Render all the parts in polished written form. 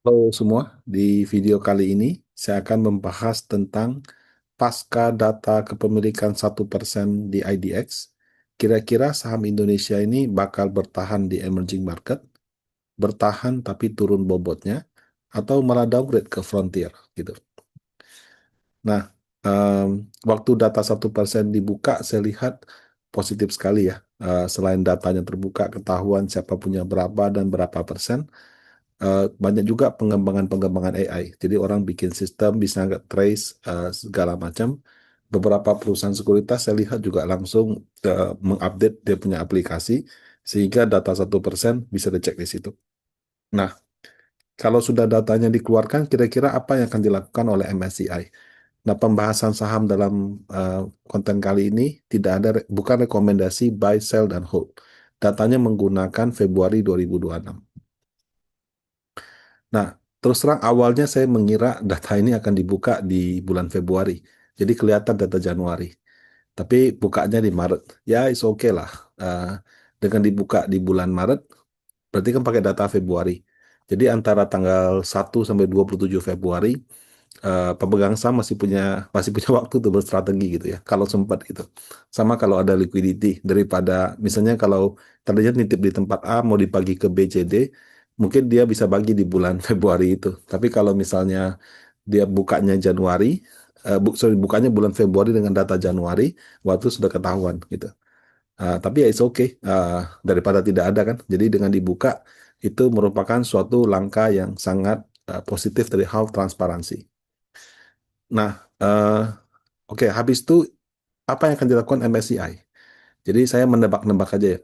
Halo semua, di video kali ini saya akan membahas tentang pasca data kepemilikan 1% di IDX. Kira-kira saham Indonesia ini bakal bertahan di emerging market, bertahan tapi turun bobotnya, atau malah downgrade ke frontier gitu. Nah, waktu data 1% dibuka, saya lihat positif sekali ya. Selain datanya terbuka, ketahuan siapa punya berapa dan berapa persen, banyak juga pengembangan-pengembangan AI. Jadi orang bikin sistem bisa nggak trace segala macam. Beberapa perusahaan sekuritas saya lihat juga langsung mengupdate dia punya aplikasi sehingga data 1% bisa dicek di situ. Nah, kalau sudah datanya dikeluarkan, kira-kira apa yang akan dilakukan oleh MSCI? Nah, pembahasan saham dalam konten kali ini tidak ada, bukan rekomendasi buy, sell, dan hold. Datanya menggunakan Februari 2026. Nah, terus terang awalnya saya mengira data ini akan dibuka di bulan Februari. Jadi kelihatan data Januari. Tapi bukanya di Maret. Ya, is okay lah. Eh, dengan dibuka di bulan Maret, berarti kan pakai data Februari. Jadi antara tanggal 1 sampai 27 Februari, pemegang saham masih punya waktu tuh berstrategi gitu ya, kalau sempat gitu. Sama kalau ada liquidity, daripada misalnya kalau tadinya nitip di tempat A mau dibagi ke B, C, D, mungkin dia bisa bagi di bulan Februari itu. Tapi kalau misalnya dia bukanya Januari, bukanya bulan Februari dengan data Januari, waktu sudah ketahuan gitu. Tapi ya it's okay, daripada tidak ada kan. Jadi dengan dibuka itu merupakan suatu langkah yang sangat positif dari hal transparansi. Nah, oke, habis itu apa yang akan dilakukan MSCI? Jadi saya menebak-nebak aja ya.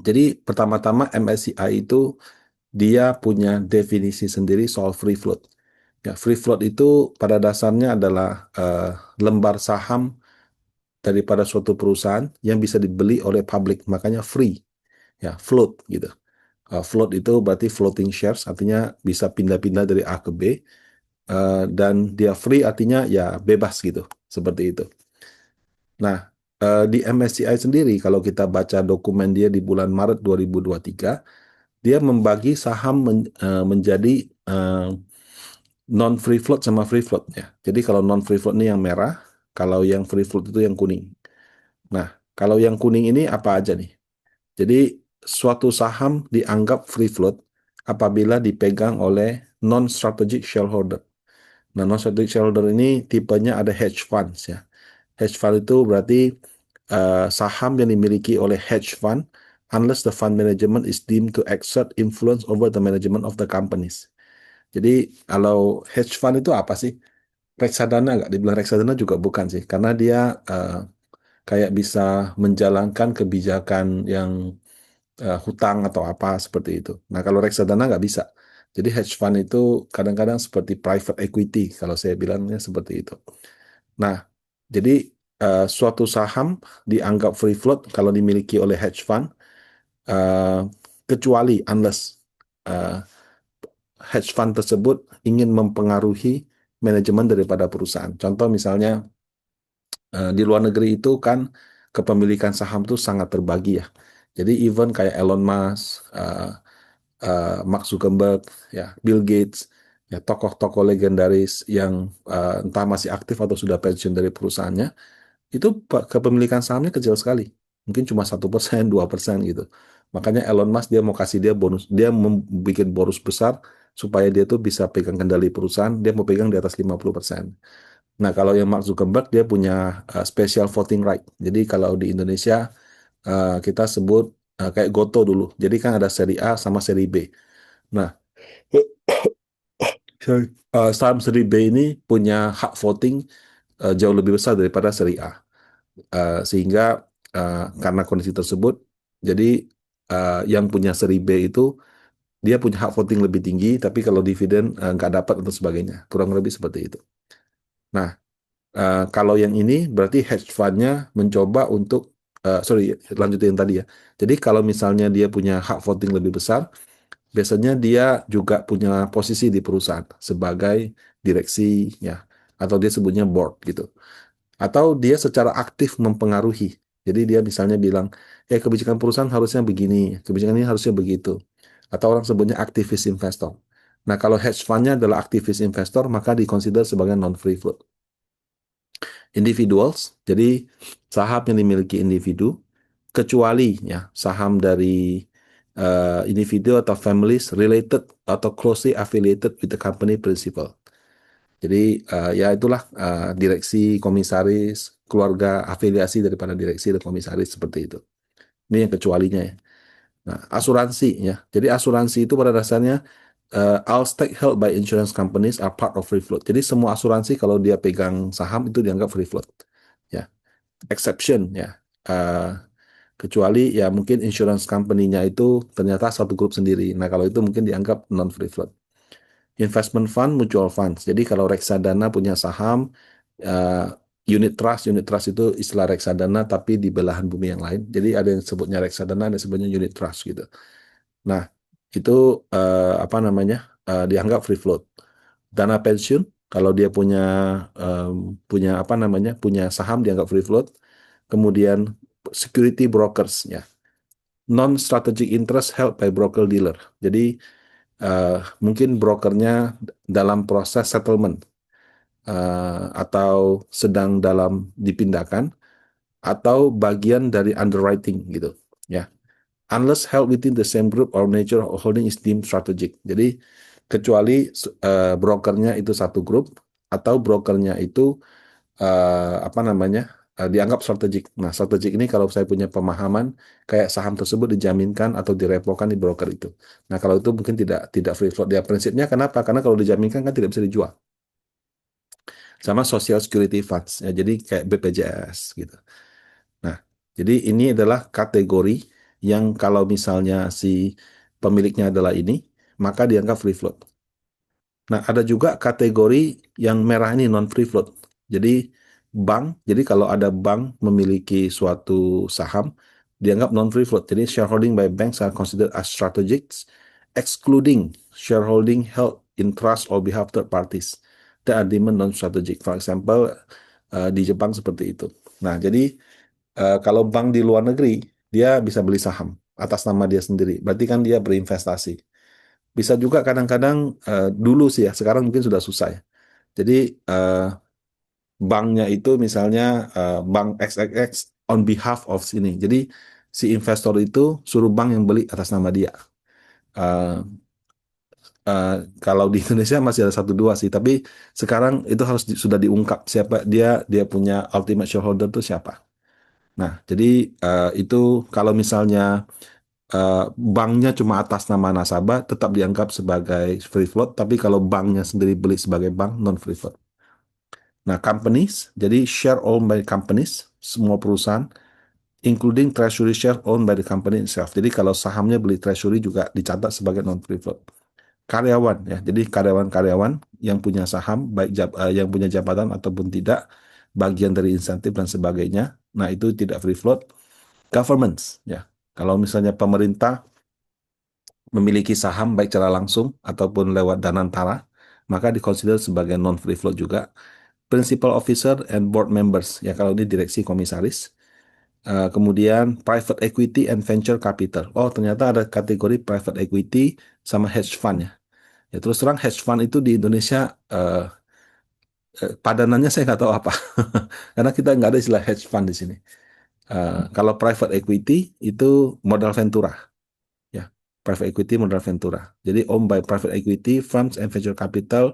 Jadi pertama-tama MSCI itu dia punya definisi sendiri soal free float. Ya, free float itu pada dasarnya adalah lembar saham daripada suatu perusahaan yang bisa dibeli oleh publik, makanya free. Ya, float gitu. Float itu berarti floating shares, artinya bisa pindah-pindah dari A ke B, dan dia free artinya ya bebas gitu, seperti itu. Nah, di MSCI sendiri, kalau kita baca dokumen dia di bulan Maret 2023, dia membagi saham menjadi non free float sama free float ya. Jadi kalau non free float ini yang merah, kalau yang free float itu yang kuning. Nah, kalau yang kuning ini apa aja nih? Jadi suatu saham dianggap free float apabila dipegang oleh non strategic shareholder. Nah, non strategic shareholder ini tipenya ada hedge funds ya. Hedge fund itu berarti saham yang dimiliki oleh hedge fund unless the fund management is deemed to exert influence over the management of the companies. Jadi kalau hedge fund itu apa sih? Reksadana nggak? Dibilang reksadana juga bukan sih, karena dia eh, kayak bisa menjalankan kebijakan yang hutang atau apa seperti itu. Nah kalau reksadana nggak bisa. Jadi hedge fund itu kadang-kadang seperti private equity kalau saya bilangnya seperti itu. Nah, jadi suatu saham dianggap free float kalau dimiliki oleh hedge fund, eh, kecuali unless eh, hedge fund tersebut ingin mempengaruhi manajemen daripada perusahaan. Contoh misalnya di luar negeri itu kan kepemilikan saham itu sangat terbagi ya. Jadi even kayak Elon Musk, Mark Zuckerberg, ya Bill Gates, ya tokoh-tokoh legendaris yang entah masih aktif atau sudah pensiun dari perusahaannya, itu kepemilikan sahamnya kecil sekali. Mungkin cuma 1%, 2% gitu. Makanya Elon Musk dia mau kasih dia bonus, dia membuat bonus besar supaya dia tuh bisa pegang kendali perusahaan, dia mau pegang di atas 50%. Nah, kalau yang Mark Zuckerberg dia punya special voting right. Jadi kalau di Indonesia kita sebut kayak Goto dulu. Jadi kan ada seri A sama seri B. Nah, saham seri B ini punya hak voting jauh lebih besar daripada seri A. Sehingga karena kondisi tersebut, jadi yang punya seri B itu dia punya hak voting lebih tinggi, tapi kalau dividen nggak dapat atau sebagainya, kurang lebih seperti itu. Nah, kalau yang ini berarti hedge fund-nya mencoba untuk, sorry, lanjutin yang tadi ya. Jadi kalau misalnya dia punya hak voting lebih besar, biasanya dia juga punya posisi di perusahaan sebagai direksi ya, atau dia sebutnya board gitu. Atau dia secara aktif mempengaruhi. Jadi dia misalnya bilang, kebijakan perusahaan harusnya begini, kebijakan ini harusnya begitu. Atau orang sebutnya aktivis investor. Nah, kalau hedge fund-nya adalah aktivis investor, maka dikonsider sebagai non-free float. Individuals, jadi saham yang dimiliki individu, kecuali ya saham dari individu atau families related atau closely affiliated with the company principal. Jadi ya itulah direksi, komisaris, keluarga afiliasi daripada direksi dan komisaris seperti itu. Ini yang kecualinya ya. Nah, asuransi ya. Jadi asuransi itu pada dasarnya all stake held by insurance companies are part of free float. Jadi semua asuransi kalau dia pegang saham itu dianggap free float. Ya, exception ya. Kecuali ya mungkin insurance company-nya itu ternyata satu grup sendiri. Nah, kalau itu mungkin dianggap non free float. Investment fund, mutual funds. Jadi kalau reksadana punya saham, uh, unit trust itu istilah reksadana tapi di belahan bumi yang lain. Jadi ada yang sebutnya reksadana, ada yang sebutnya unit trust gitu. Nah, itu apa namanya? Dianggap free float. Dana pensiun kalau dia punya apa namanya? Punya saham dianggap free float. Kemudian security brokers ya. Non strategic interest held by broker dealer. Jadi mungkin brokernya dalam proses settlement atau sedang dalam dipindahkan atau bagian dari underwriting gitu ya. Unless held within the same group or nature of holding is deemed strategic. Jadi kecuali brokernya itu satu grup atau brokernya itu apa namanya dianggap strategik. Nah, strategik ini kalau saya punya pemahaman kayak saham tersebut dijaminkan atau direpokan di broker itu. Nah, kalau itu mungkin tidak free float. Dia prinsipnya kenapa? Karena kalau dijaminkan kan tidak bisa dijual. Sama Social Security Funds, ya, jadi kayak BPJS gitu. Nah, jadi ini adalah kategori yang kalau misalnya si pemiliknya adalah ini, maka dianggap free float. Nah, ada juga kategori yang merah ini non free float. Jadi jadi kalau ada bank memiliki suatu saham dianggap non free float. Jadi shareholding by banks are considered as strategic, excluding shareholding held in trust or behalf third parties that are deemed non strategic. For example, di Jepang seperti itu. Nah, jadi kalau bank di luar negeri dia bisa beli saham atas nama dia sendiri. Berarti kan dia berinvestasi. Bisa juga kadang-kadang dulu sih ya, sekarang mungkin sudah susah ya. Jadi banknya itu misalnya bank XXX on behalf of sini. Jadi si investor itu suruh bank yang beli atas nama dia. Eh, kalau di Indonesia masih ada satu dua sih, tapi sekarang itu harus sudah diungkap siapa dia punya ultimate shareholder itu siapa. Nah, jadi itu kalau misalnya banknya cuma atas nama nasabah tetap dianggap sebagai free float, tapi kalau banknya sendiri beli sebagai bank non free float. Nah, companies, jadi share owned by companies, semua perusahaan, including treasury share owned by the company itself. Jadi kalau sahamnya beli treasury juga dicatat sebagai non free float. Karyawan ya, jadi karyawan-karyawan yang punya saham baik yang punya jabatan ataupun tidak, bagian dari insentif dan sebagainya. Nah, itu tidak free float. Governments ya. Kalau misalnya pemerintah memiliki saham baik secara langsung ataupun lewat danantara, maka dikonsider sebagai non free float juga. Principal officer and board members ya kalau ini direksi komisaris. Kemudian private equity and venture capital. Oh, ternyata ada kategori private equity sama hedge fund ya. Ya terus terang hedge fund itu di Indonesia padanannya saya nggak tahu apa. Karena kita nggak ada istilah hedge fund di sini. Kalau private equity itu modal ventura. Ya, private equity modal ventura. Jadi owned by private equity firms and venture capital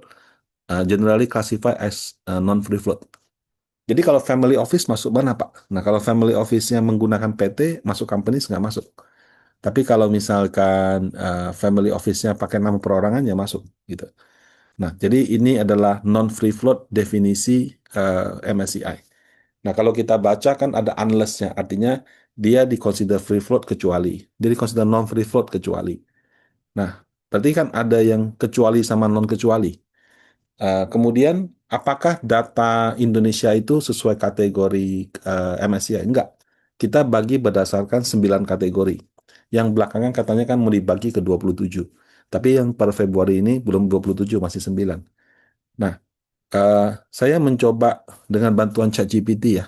generally classified as non-free float. Jadi kalau family office masuk mana Pak? Nah kalau family office-nya menggunakan PT, masuk company nggak masuk. Tapi kalau misalkan family office-nya pakai nama perorangan ya masuk gitu. Nah jadi ini adalah non-free float definisi MSCI. Nah kalau kita baca kan ada unless-nya, artinya dia dikonsider free float kecuali, dia dikonsider non-free float kecuali. Nah berarti kan ada yang kecuali sama non-kecuali. Kemudian, apakah data Indonesia itu sesuai kategori MSCI? Enggak. Kita bagi berdasarkan 9 kategori. Yang belakangan katanya kan mau dibagi ke 27. Tapi yang per Februari ini belum 27, masih 9. Nah, saya mencoba dengan bantuan ChatGPT ya.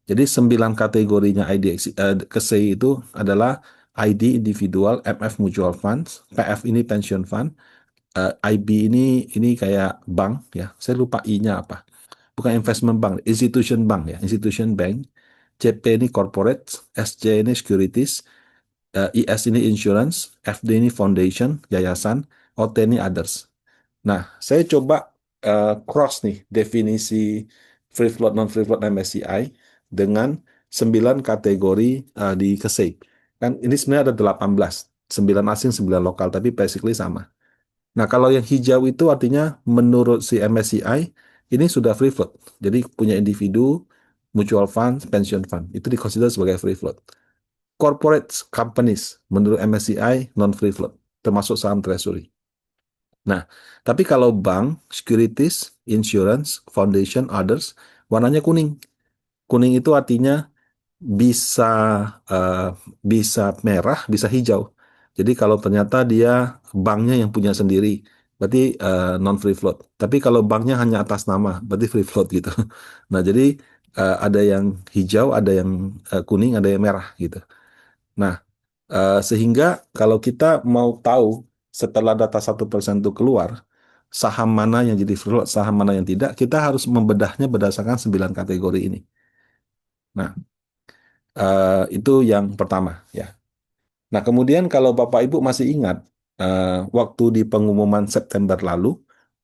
Jadi 9 kategorinya IDX, KSEI itu adalah ID individual, MF mutual funds, PF ini pension fund, IB ini kayak bank ya. Saya lupa I-nya apa. Bukan investment bank, institution bank ya, institution bank. CP ini corporate, SC ini securities, IS ini insurance, FD ini foundation, yayasan, OT ini others. Nah, saya coba cross nih definisi free float non free float MSCI dengan 9 kategori di KSEI. Kan ini sebenarnya ada 18, 9 asing, 9 lokal, tapi basically sama. Nah, kalau yang hijau itu artinya menurut si MSCI ini sudah free float. Jadi punya individu, mutual fund, pension fund. Itu dikonsider sebagai free float. Corporate companies menurut MSCI non free float, termasuk saham treasury. Nah, tapi kalau bank, securities, insurance, foundation, others, warnanya kuning. Kuning itu artinya bisa eh, bisa merah, bisa hijau. Jadi kalau ternyata dia banknya yang punya sendiri, berarti non free float. Tapi kalau banknya hanya atas nama, berarti free float gitu. Nah, jadi ada yang hijau, ada yang kuning, ada yang merah gitu. Nah, sehingga kalau kita mau tahu setelah data 1% itu keluar, saham mana yang jadi free float, saham mana yang tidak, kita harus membedahnya berdasarkan 9 kategori ini. Nah, itu yang pertama ya. Nah, kemudian kalau Bapak Ibu masih ingat, waktu di pengumuman September lalu,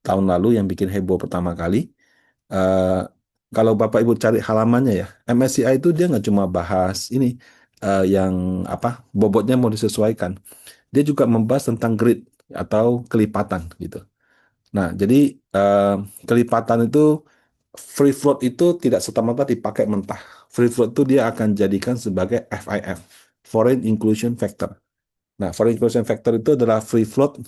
tahun lalu yang bikin heboh pertama kali, eh, kalau Bapak Ibu cari halamannya ya, MSCI itu dia nggak cuma bahas ini, yang apa, bobotnya mau disesuaikan. Dia juga membahas tentang grid atau kelipatan gitu. Nah, jadi eh, kelipatan itu free float itu tidak serta-merta dipakai mentah. Free float itu dia akan jadikan sebagai FIF, Foreign Inclusion Factor. Nah, foreign inclusion factor itu adalah free float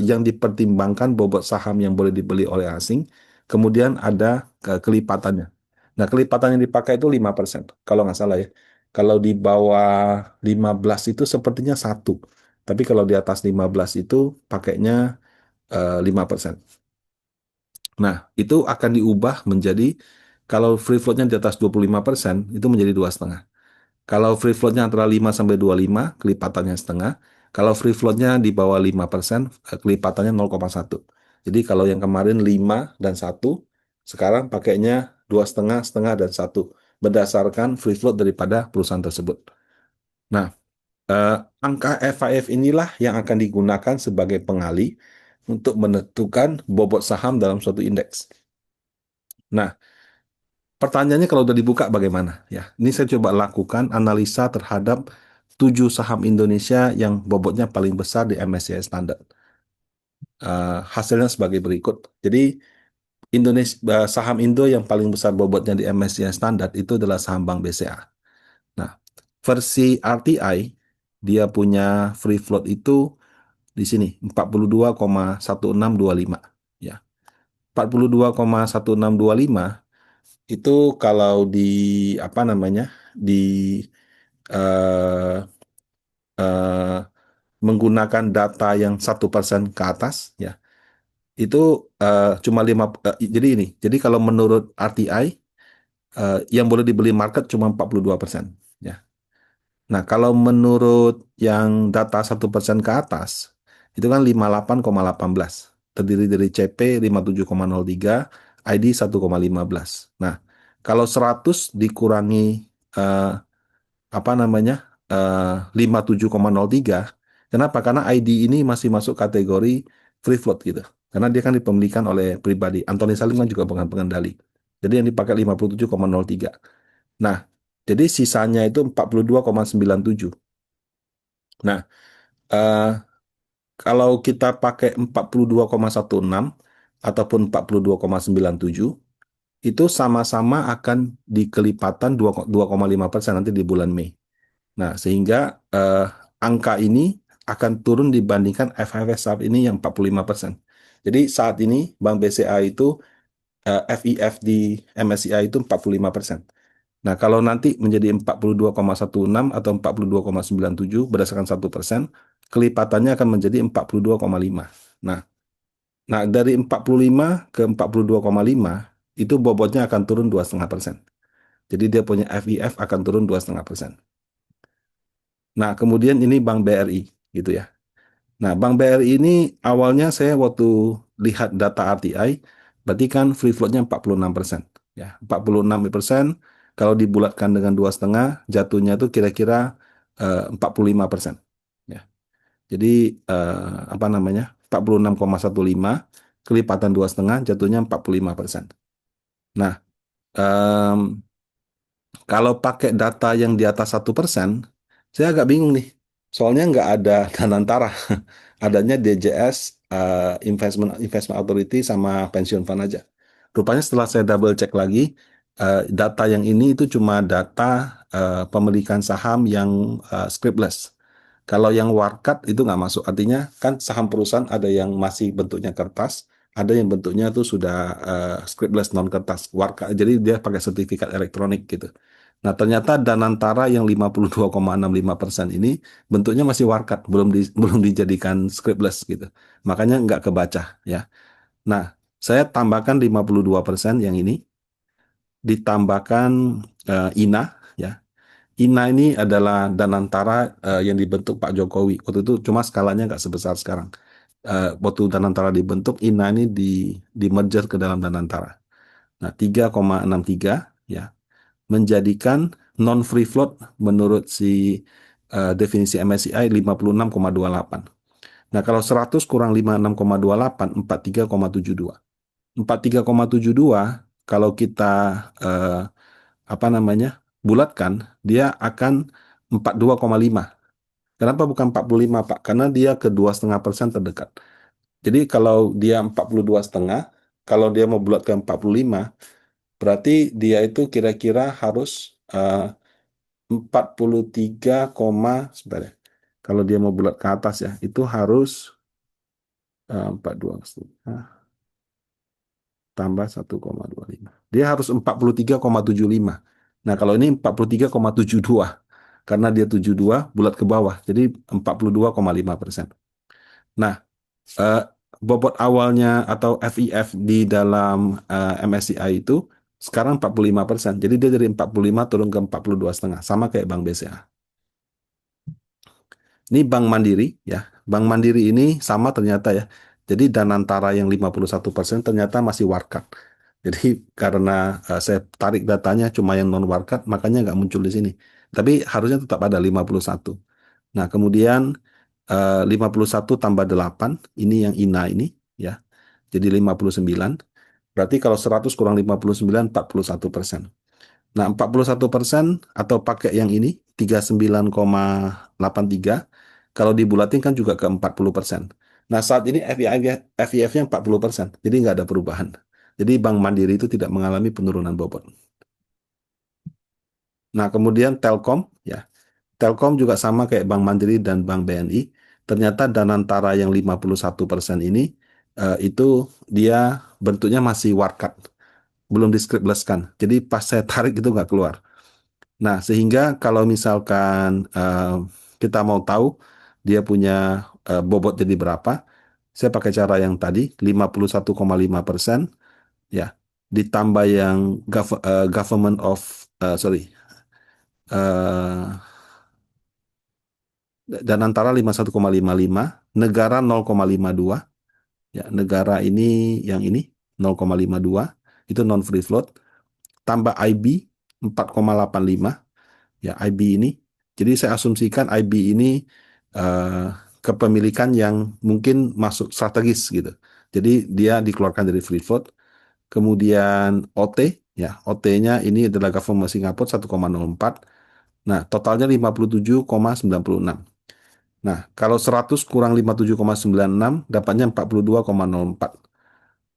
yang dipertimbangkan bobot saham yang boleh dibeli oleh asing, kemudian ada kelipatannya. Nah, kelipatan yang dipakai itu 5%, kalau nggak salah ya. Kalau di bawah 15 itu sepertinya satu, tapi kalau di atas 15 itu pakainya 5%. Nah, itu akan diubah menjadi, kalau free floatnya di atas 25%, itu menjadi 2,5. Kalau free floatnya antara 5 sampai 25, kelipatannya setengah. Kalau free floatnya di bawah 5%, kelipatannya 0,1. Jadi kalau yang kemarin 5 dan 1, sekarang pakainya 2,5, setengah, dan 1. Berdasarkan free float daripada perusahaan tersebut. Nah, eh, angka FIF inilah yang akan digunakan sebagai pengali untuk menentukan bobot saham dalam suatu indeks. Nah, pertanyaannya kalau udah dibuka bagaimana? Ya, ini saya coba lakukan analisa terhadap 7 saham Indonesia yang bobotnya paling besar di MSCI Standard. Hasilnya sebagai berikut. Jadi Indonesia, saham Indo yang paling besar bobotnya di MSCI Standard itu adalah saham Bank BCA. Nah, versi RTI dia punya free float itu di sini 42,1625 ya. 42,1625 itu kalau di apa namanya, di eh, eh, menggunakan data yang 1% ke atas ya, itu cuma jadi ini, jadi kalau menurut RTI yang boleh dibeli market cuma 42% ya. Nah, kalau menurut yang data 1% ke atas itu kan 58,18, terdiri dari CP 57,03, ID 1,15. Nah, kalau 100 dikurangi eh, apa namanya, 57,03. Kenapa? Karena ID ini masih masuk kategori free float gitu. Karena dia kan dipemilikan oleh pribadi. Anthony Salim kan juga bukan pengendali. Jadi yang dipakai 57,03. Nah, jadi sisanya itu 42,97. Nah, eh, kalau kita pakai 42,16 ataupun 42,97, itu sama-sama akan dikelipatan 2,5% nanti di bulan Mei. Nah, sehingga angka ini akan turun dibandingkan FIF saat ini yang 45%. Jadi saat ini Bank BCA itu FIF di MSCI itu 45%. Nah, kalau nanti menjadi 42,16 atau 42,97 berdasarkan 1%, kelipatannya akan menjadi 42,5. Nah, dari 45 ke 42,5 itu bobotnya akan turun 2,5%. Jadi dia punya FIF akan turun 2,5%. Nah, kemudian ini Bank BRI gitu ya. Nah, Bank BRI ini awalnya saya waktu lihat data RTI, berarti kan free floatnya 46%. Ya, 46%, kalau dibulatkan dengan 2,5, jatuhnya itu kira-kira 45%. Ya, jadi apa namanya? 46,15 kelipatan 2,5 jatuhnya 45%. Nah, em, kalau pakai data yang di atas 1%, saya agak bingung nih. Soalnya nggak ada Danantara. Adanya DJS, Investment Investment Authority sama Pension Fund aja. Rupanya setelah saya double check lagi, data yang ini itu cuma data pemilikan saham yang scriptless. Kalau yang warkat itu nggak masuk. Artinya kan saham perusahaan ada yang masih bentuknya kertas, ada yang bentuknya itu sudah scriptless non kertas, warkat. Jadi dia pakai sertifikat elektronik gitu. Nah, ternyata Danantara yang 52,65% ini bentuknya masih warkat, belum dijadikan scriptless gitu. Makanya nggak kebaca ya. Nah, saya tambahkan 52% yang ini, ditambahkan INA ya. INA ini adalah Danantara yang dibentuk Pak Jokowi. Waktu itu cuma skalanya nggak sebesar sekarang. Waktu Danantara dibentuk, INA ini di merger ke dalam Danantara. Nah, 3,63 ya, menjadikan non free float menurut si definisi MSCI 56,28. Nah, kalau 100 kurang 56,28, 43,72. 43,72 kalau kita eh, apa namanya? Bulatkan, dia akan 42,5. Kenapa bukan 45, Pak? Karena dia ke 2,5% terdekat. Jadi kalau dia 42,5, kalau dia mau bulat ke 45, berarti dia itu kira-kira harus 43, sebentar ya. Kalau dia mau bulat ke atas ya, itu harus 42 tambah 1,25. Dia harus 43,75. Nah, kalau ini 43,72. Karena dia 72 bulat ke bawah, jadi 42,5%. Nah, eh, bobot awalnya atau FIF di dalam MSCI itu sekarang 45%. Jadi dia dari 45 turun ke 42,5, sama kayak Bank BCA. Ini Bank Mandiri ya. Bank Mandiri ini sama ternyata ya. Jadi Danantara yang 51% ternyata masih warkat. Jadi karena saya tarik datanya cuma yang non warkat, makanya nggak muncul di sini. Tapi harusnya tetap ada 51. Nah, kemudian 51 tambah 8, ini yang INA ini ya. Jadi 59. Berarti kalau 100 kurang 59, 41%. Nah, 41% atau pakai yang ini 39,83, kalau dibulatin kan juga ke 40%. Nah, saat ini FIF-nya 40%, jadi nggak ada perubahan. Jadi Bank Mandiri itu tidak mengalami penurunan bobot. Nah, kemudian Telkom ya. Telkom juga sama kayak Bank Mandiri dan Bank BNI. Ternyata Danantara yang 51% ini itu dia bentuknya masih warkat, belum diskriptleskan. Jadi pas saya tarik itu nggak keluar. Nah, sehingga kalau misalkan kita mau tahu dia punya bobot jadi berapa, saya pakai cara yang tadi, 51,5% ya, ditambah yang government of, sorry, eh, dan antara 51,55, negara 0,52, ya, negara ini yang ini 0,52, itu non free float, tambah IB 4,85, ya IB ini. Jadi saya asumsikan IB ini eh, kepemilikan yang mungkin masuk strategis gitu. Jadi dia dikeluarkan dari free float. Kemudian OT, ya OT-nya ini adalah government Singapura 1,04. Nah, totalnya 57,96. Nah, kalau 100 kurang 57,96 dapatnya 42,04.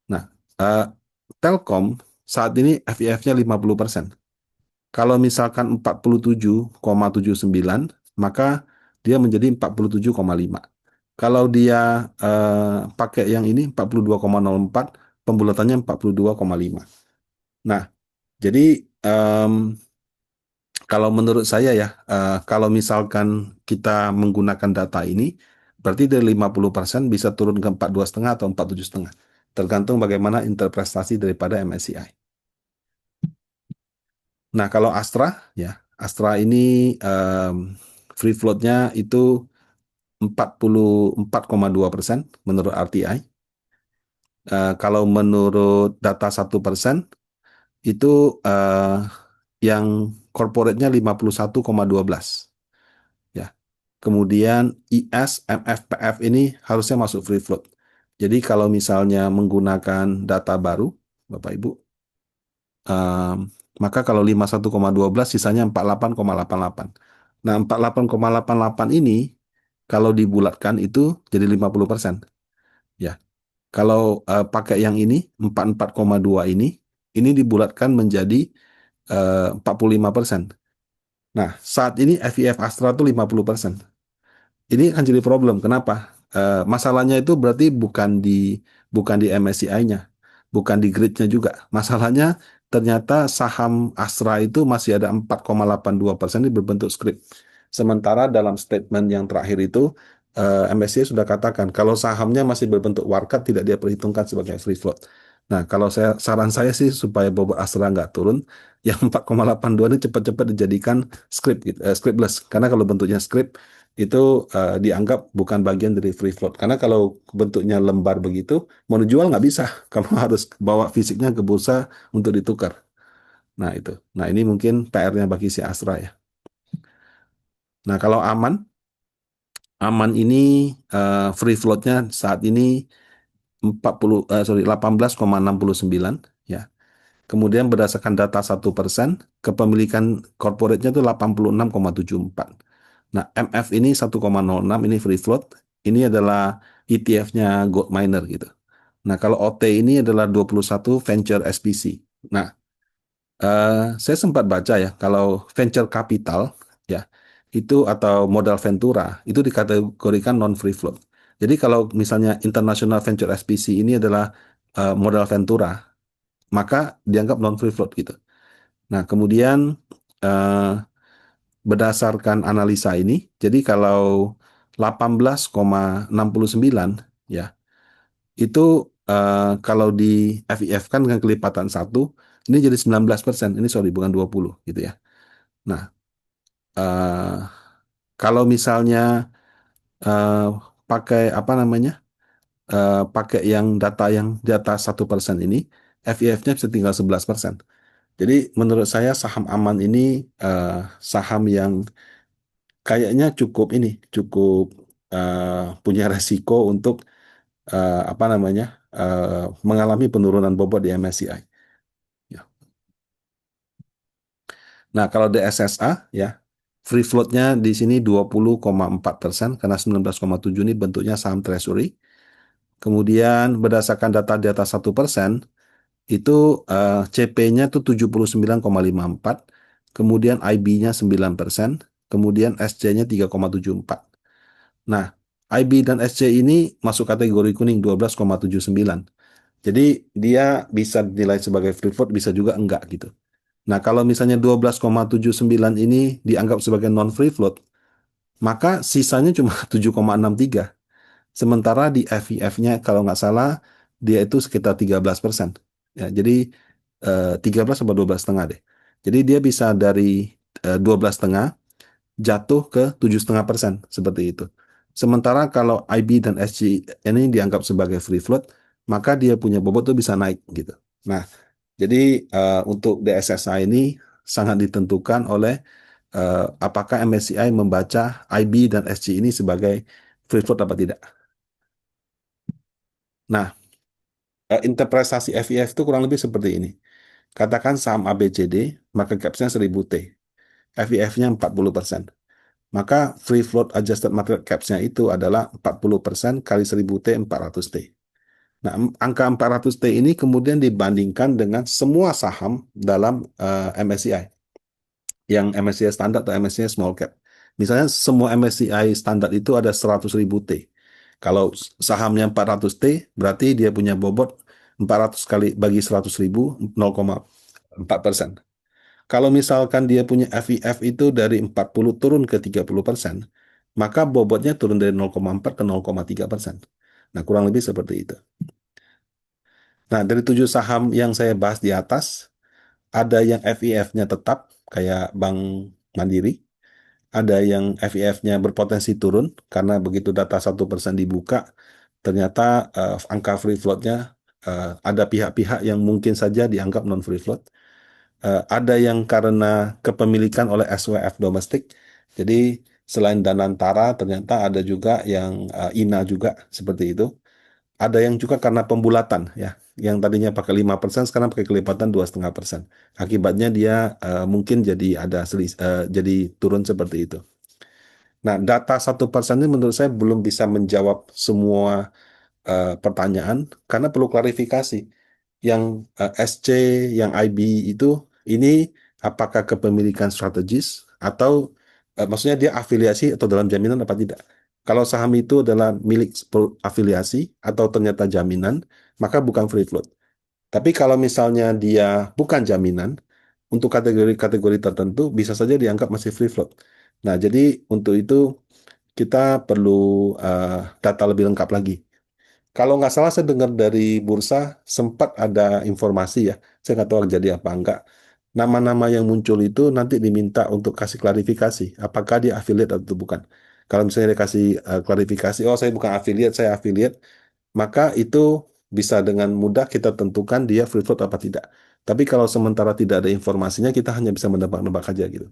Nah, eh, Telkom saat ini FIF-nya 50%. Kalau misalkan 47,79, maka dia menjadi 47,5. Kalau dia pakai yang ini 42,04, pembulatannya 42,5. Nah, jadi em, kalau menurut saya ya, kalau misalkan kita menggunakan data ini, berarti dari 50% bisa turun ke 42,5 atau 47,5. Tergantung bagaimana interpretasi daripada MSCI. Nah, kalau Astra, ya, Astra ini free floatnya itu 44,2% menurut RTI. Kalau menurut data 1% itu yang corporate-nya 51,12. Ya. Kemudian IS, MFPF ini harusnya masuk free float. Jadi kalau misalnya menggunakan data baru, Bapak Ibu, um, maka kalau 51,12 sisanya 48,88. Nah, 48,88 ini kalau dibulatkan itu jadi 50%. Ya. Kalau pakai yang ini 44,2 ini dibulatkan menjadi 45%. Nah, saat ini FIF Astra itu 50%. Ini akan jadi problem. Kenapa? Masalahnya itu berarti bukan di MSCI-nya, bukan di grid-nya juga. Masalahnya ternyata saham Astra itu masih ada 4,82% ini berbentuk scrip. Sementara dalam statement yang terakhir itu MSCI sudah katakan kalau sahamnya masih berbentuk warkat tidak dia perhitungkan sebagai free float. Nah, kalau saran saya sih supaya bobot Astra nggak turun, yang 4,82 ini cepat-cepat dijadikan scrip, gitu, scriptless. Karena kalau bentuknya scrip itu dianggap bukan bagian dari free float. Karena kalau bentuknya lembar begitu, mau dijual nggak bisa. Kamu harus bawa fisiknya ke bursa untuk ditukar. Nah itu. Nah ini mungkin PR-nya bagi si Astra ya. Nah kalau aman ini free float-nya saat ini 18,69 ya. Kemudian berdasarkan data 1%, kepemilikan corporate-nya itu 86,74. Nah, MF ini 1,06, ini free float. Ini adalah ETF-nya Gold Miner gitu. Nah, kalau OT ini adalah 21 Venture SPC. Nah, saya sempat baca ya, kalau venture capital ya, itu atau modal ventura, itu dikategorikan non-free float. Jadi kalau misalnya International Venture SPC ini adalah modal ventura, maka dianggap non-free float gitu. Nah, kemudian eh, berdasarkan analisa ini, jadi kalau 18,69 ya, itu kalau di FIF kan dengan kelipatan satu, ini jadi 19%. Ini sorry, bukan 20 gitu ya. Nah, eh, kalau misalnya eh, pakai apa namanya, pakai yang di atas 1% ini, FIF-nya bisa tinggal 11%. Jadi menurut saya saham aman ini eh, saham yang kayaknya cukup punya resiko untuk apa namanya mengalami penurunan bobot di MSCI. Ya. Nah kalau DSSA ya free floatnya di sini 20,4% karena 19,7 ini bentuknya saham treasury. Kemudian berdasarkan data di atas 1%, itu CP-nya tuh 79,54, kemudian IB-nya 9%, kemudian SC-nya 3,74. Nah, IB dan SC ini masuk kategori kuning 12,79. Jadi dia bisa dinilai sebagai free float, bisa juga enggak gitu. Nah, kalau misalnya 12,79 ini dianggap sebagai non free float, maka sisanya cuma 7,63. Sementara di FIF-nya kalau nggak salah dia itu sekitar 13%. Ya, jadi 13 atau 12,5 deh. Jadi dia bisa dari 12,5 jatuh ke 7,5% seperti itu. Sementara kalau IB dan SG ini dianggap sebagai free float, maka dia punya bobot tuh bisa naik gitu. Nah, jadi untuk DSSA ini sangat ditentukan oleh apakah MSCI membaca IB dan SG ini sebagai free float apa tidak. Nah, interpretasi FIF itu kurang lebih seperti ini. Katakan saham ABCD, market cap-nya 1000 T, FIF-nya 40%. Maka free float adjusted market caps-nya itu adalah 40% kali 1000 T 400 T. Nah, angka 400 T ini kemudian dibandingkan dengan semua saham dalam MSCI. Yang MSCI standar atau MSCI small cap. Misalnya semua MSCI standar itu ada 100.000 T. Kalau sahamnya 400 T, berarti dia punya bobot 400 kali bagi 100.000, 0,4%. Kalau misalkan dia punya FIF itu dari 40 turun ke 30%, maka bobotnya turun dari 0,4 ke 0,3%. Nah, kurang lebih seperti itu. Nah, dari 7 saham yang saya bahas di atas, ada yang FIF-nya tetap, kayak Bank Mandiri, ada yang FIF-nya berpotensi turun karena begitu data 1% dibuka, ternyata angka free float-nya ada pihak-pihak yang mungkin saja dianggap non free float. Ada yang karena kepemilikan oleh SWF domestik. Jadi selain Danantara, ternyata ada juga yang INA juga seperti itu. Ada yang juga karena pembulatan ya, yang tadinya pakai 5% sekarang pakai kelipatan 2,5%. Akibatnya dia mungkin jadi jadi turun seperti itu. Nah, data 1% ini menurut saya belum bisa menjawab semua pertanyaan karena perlu klarifikasi. Yang SC, yang IB itu ini apakah kepemilikan strategis atau maksudnya dia afiliasi atau dalam jaminan apa tidak? Kalau saham itu adalah milik afiliasi atau ternyata jaminan, maka bukan free float. Tapi kalau misalnya dia bukan jaminan, untuk kategori-kategori tertentu bisa saja dianggap masih free float. Nah, jadi untuk itu kita perlu data lebih lengkap lagi. Kalau nggak salah saya dengar dari bursa sempat ada informasi ya, saya nggak tahu jadi apa enggak. Nama-nama yang muncul itu nanti diminta untuk kasih klarifikasi, apakah dia affiliate atau bukan. Kalau misalnya dia kasih klarifikasi, oh saya bukan affiliate, saya affiliate, maka itu bisa dengan mudah kita tentukan dia free float apa tidak. Tapi kalau sementara tidak ada informasinya, kita hanya bisa menebak-nebak aja gitu.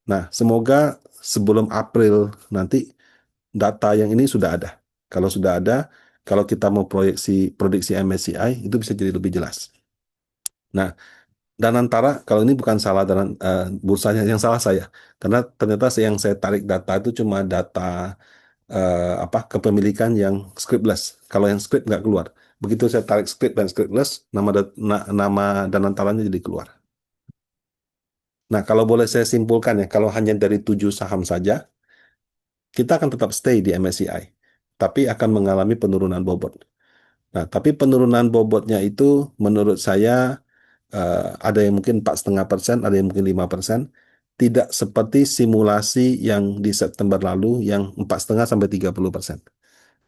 Nah, semoga sebelum April nanti data yang ini sudah ada. Kalau sudah ada, kalau kita mau prediksi MSCI itu bisa jadi lebih jelas. Nah, dan antara kalau ini bukan salah dan bursanya yang salah saya, karena ternyata yang saya tarik data itu cuma data apa kepemilikan yang scriptless. Kalau yang script nggak keluar. Begitu saya tarik script dan scriptless, nama dan antaranya jadi keluar. Nah, kalau boleh saya simpulkan ya, kalau hanya dari 7 saham saja, kita akan tetap stay di MSCI, tapi akan mengalami penurunan bobot. Nah, tapi penurunan bobotnya itu menurut saya ada yang mungkin 4,5%, ada yang mungkin 5%, tidak seperti simulasi yang di September lalu yang 4,5 sampai 30%.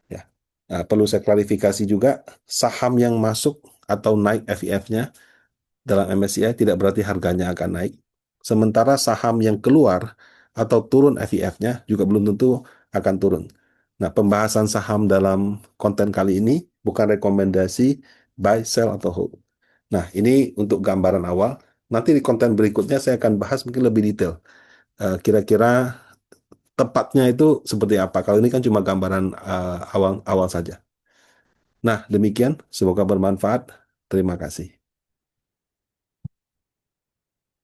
Ya. Nah, perlu saya klarifikasi juga, saham yang masuk atau naik FIF-nya dalam MSCI tidak berarti harganya akan naik. Sementara saham yang keluar atau turun FIF-nya juga belum tentu akan turun. Nah, pembahasan saham dalam konten kali ini bukan rekomendasi buy, sell, atau hold. Nah, ini untuk gambaran awal. Nanti di konten berikutnya saya akan bahas mungkin lebih detail. Kira-kira tepatnya itu seperti apa. Kalau ini kan cuma gambaran awal-awal saja. Nah, demikian. Semoga bermanfaat. Terima kasih.